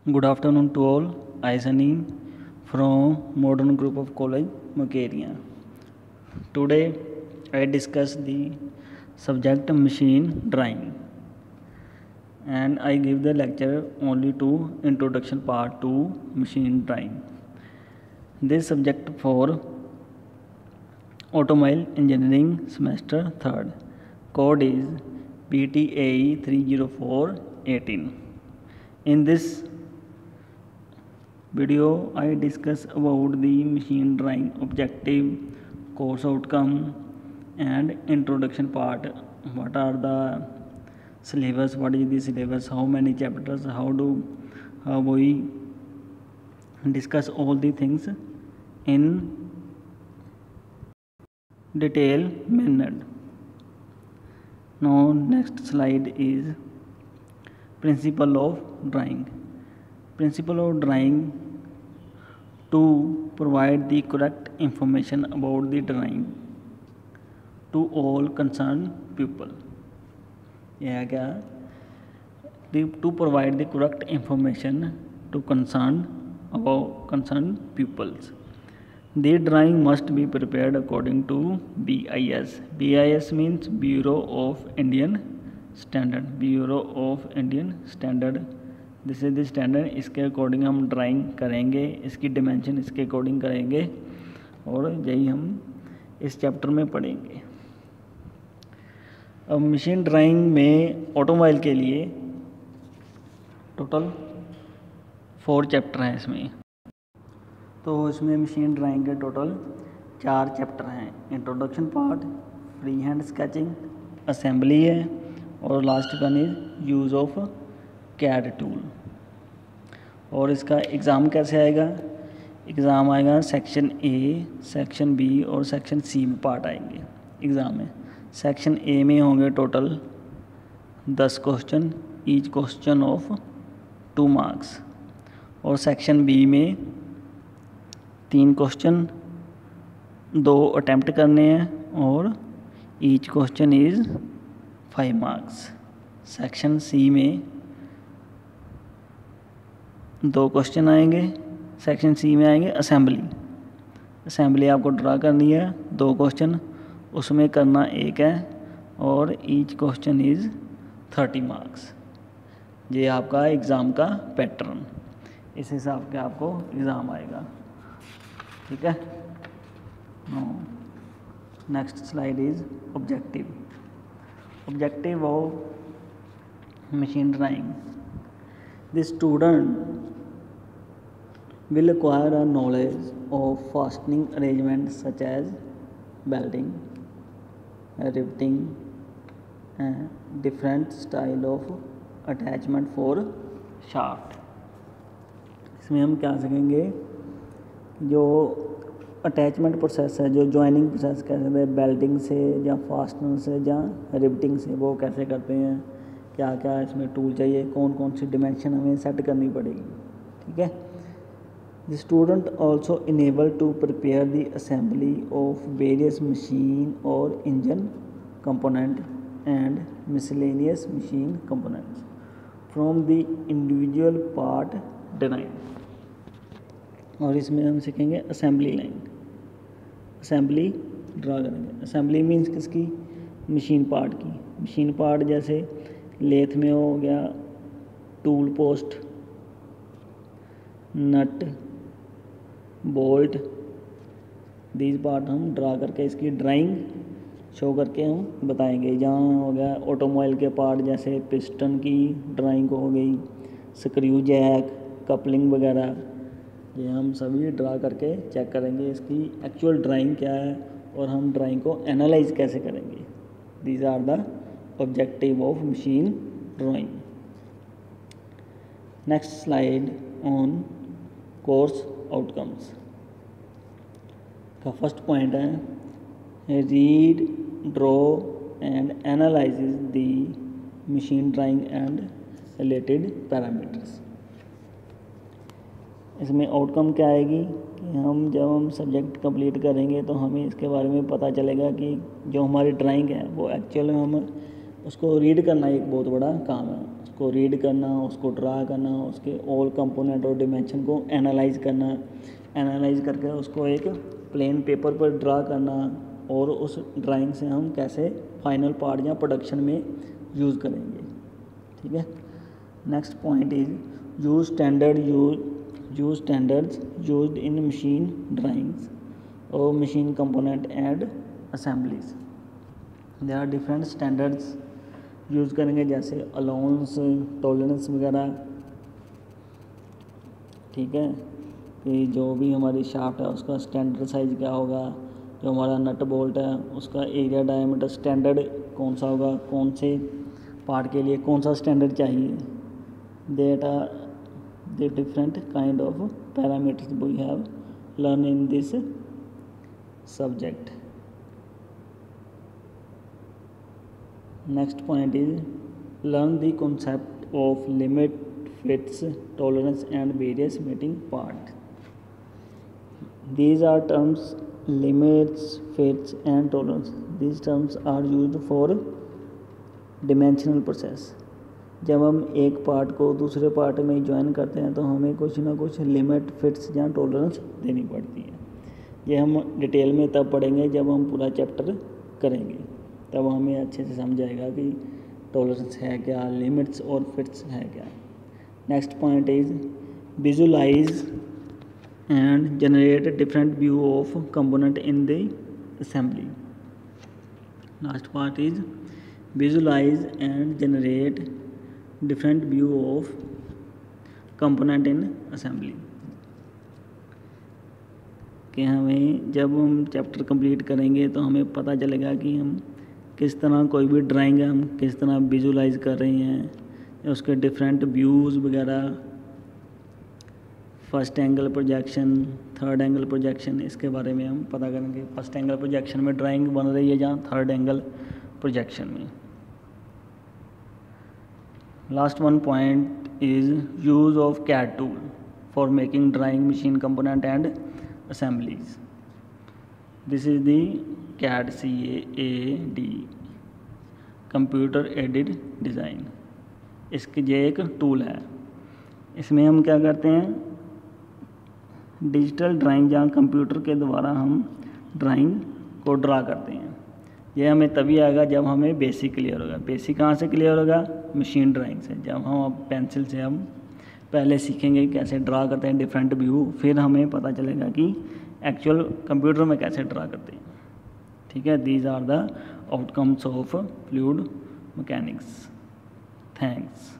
Good afternoon to all. I Sunny from Modern Group of College, Mukeria. Today I discuss the subject machine drawing, and I give the lecture only to introduction part to machine drawing. This subject for automobile engineering semester 3rd. Code is PTAE 30418. In this video I discuss about the machine drawing objective, course outcome and introduction part. What are the syllabus, what is the syllabus, how many chapters, how we discuss all the things in detail manner. Now next slide is principle of drawing. Principle of drawing to provide the correct information about the drawing to all concerned people. यह क्या? To provide the correct information to concerned pupils. The drawing must be prepared according to BIS. BIS means Bureau of Indian Standard. Bureau of Indian Standard. This is the standard. इसके according हम drawing करेंगे, इसकी dimension इसके according करेंगे और यही हम इस चैप्टर में पढ़ेंगे. अब मशीन ड्राइंग में ऑटोमोबाइल के लिए टोटल 4 चैप्टर हैं इसमें. तो इसमें मशीन ड्राइंग के टोटल 4 चैप्टर हैं. Introduction part, free hand sketching, assembly है और last one is use of CAD tool. और इसका एग्ज़ाम कैसे आएगा? एग्ज़ाम आएगा सेक्शन ए, सेक्शन बी और सेक्शन सी में पार्ट आएंगे एग्ज़ाम में. सेक्शन ए में होंगे total 10 question, each question of 2 marks. और सेक्शन बी में 3 क्वेश्चन, 2 अटैम्प्ट करने हैं और each question is 5 marks. Section C में 2 क्वेश्चन आएंगे. सेक्शन सी में आएंगे असेंबली आपको ड्रा करनी है, 2 क्वेश्चन उसमें करना 1 है और ईच क्वेश्चन इज़ 30 मार्क्स. ये आपका एग्ज़ाम का पैटर्न, इस हिसाब के आपको एग्ज़ाम आएगा. ठीक है. Next slide is objective of machine drawing. The student will acquire a knowledge of fastening arrangements such as welding, riveting, and different style of attachment for shaft. इसमें हम क्या सीखेंगे? जो अटैचमेंट प्रोसेस है, जो जॉइनिंग प्रोसेस कह सकते हैं, बेल्टिंग से या फास्टनर से या रिवेटिंग से, वो कैसे करते हैं, क्या क्या इसमें टूल चाहिए, कौन कौन सी डिमेंशन हमें सेट करनी पड़ेगी. ठीक है. The student also enable to prepare the assembly of various machine और engine component and miscellaneous machine components from the individual part drawing. और इसमें हम सीखेंगे असेंबली लाइन, असेंबली ड्रा करेंगे. असेंबली मीन्स किसकी? मशीन पार्ट की. मशीन पार्ट जैसे lathe में हो गया tool post, nut, bolt, these part हम ड्रा करके इसकी ड्राइंग शो करके हम बताएंगे. जहाँ हो गया ऑटोमोबाइल के पार्ट जैसे पिस्टन की ड्राइंग हो गई, स्क्रू जैक, कपलिंग वगैरह, ये हम सभी ड्रा करके चेक करेंगे इसकी एक्चुअल ड्राइंग क्या है और हम ड्राइंग को एनालाइज कैसे करेंगे. These are the objective of machine drawing. Next slide on course outcomes. का फर्स्ट पॉइंट है read, draw and analyzes the machine drawing and related parameters. इसमें आउटकम क्या आएगी कि जब हम सब्जेक्ट कंप्लीट करेंगे तो हमें इसके बारे में पता चलेगा कि जो हमारी ड्राइंग है वो एक्चुअल में हम उसको रीड करना एक बहुत बड़ा काम है. उसको रीड करना, उसको ड्रा करना, उसके ऑल कंपोनेंट और डिमेंशन को एनालाइज करना, एनालाइज करके उसको एक प्लेन पेपर पर ड्रा करना, और उस ड्राइंग से हम कैसे फाइनल पार्ट या प्रोडक्शन में यूज़ करेंगे। ठीक है। Next point is use standards used in machine drawings और machine component and assemblies. There are different standards use करेंगे, जैसे अलाउंस, टॉलरेंस वगैरह। ठीक है, कि जो भी हमारी शाफ्ट है उसका स्टैंडर्ड साइज़ क्या होगा, जो हमारा नट बोल्ट है उसका एरिया डायमीटर स्टैंडर्ड कौन सा होगा, कौन से पार्ट के लिए कौन सा स्टैंडर्ड चाहिए। That are the different kind of parameters we have learn in this subject. Next point is learn the concept of limit, fits, tolerance and various meeting part. These are terms limits, fits and tolerance. These terms are used for dimensional process. जब हम एक part को दूसरे part में join करते हैं तो हमें कुछ ना कुछ लिमिट, फिट्स या टॉलरेंस देनी पड़ती है। ये हम डिटेल में तब पढ़ेंगे जब हम पूरा चैप्टर करेंगे, तब हमें अच्छे से समझ आएगा कि टॉलरेंस है क्या, लिमिट्स और फिट्स है क्या। Next point is visualise and generate different view of component in the assembly. Last part is visualise and generate different view of component in assembly. कि हमें जब हम चैप्टर कंप्लीट करेंगे तो हमें पता चलेगा कि हम किस तरह कोई भी ड्राइंग है हम किस तरह विजुलाइज कर रहे हैं, उसके डिफरेंट व्यूज़ वगैरह, first angle projection, third angle projection, इसके बारे में हम पता करेंगे। फर्स्ट एंगल प्रोजेक्शन में ड्राइंग बन रही है जहाँ थर्ड एंगल प्रोजेक्शन में। Last one point is use of CAD tool for making drawing machine component and assemblies. This is the CAD, CAD, computer aided design. इसकी ये एक टूल है, इसमें हम क्या करते हैं, डिजिटल ड्राइंग जहाँ कंप्यूटर के द्वारा हम ड्राइंग को ड्रा करते हैं। ये हमें तभी आएगा जब हमें बेसिक क्लियर होगा। बेसिक कहाँ से क्लियर होगा, मशीन ड्राइंग से। जब हम अब पेंसिल से हम पहले सीखेंगे कैसे ड्रा करते हैं डिफरेंट व्यू, फिर हमें पता चलेगा कि एक्चुअल कंप्यूटर में कैसे ड्रा करते हैं। ठीक है, these are the outcomes of fluid mechanics. Thanks.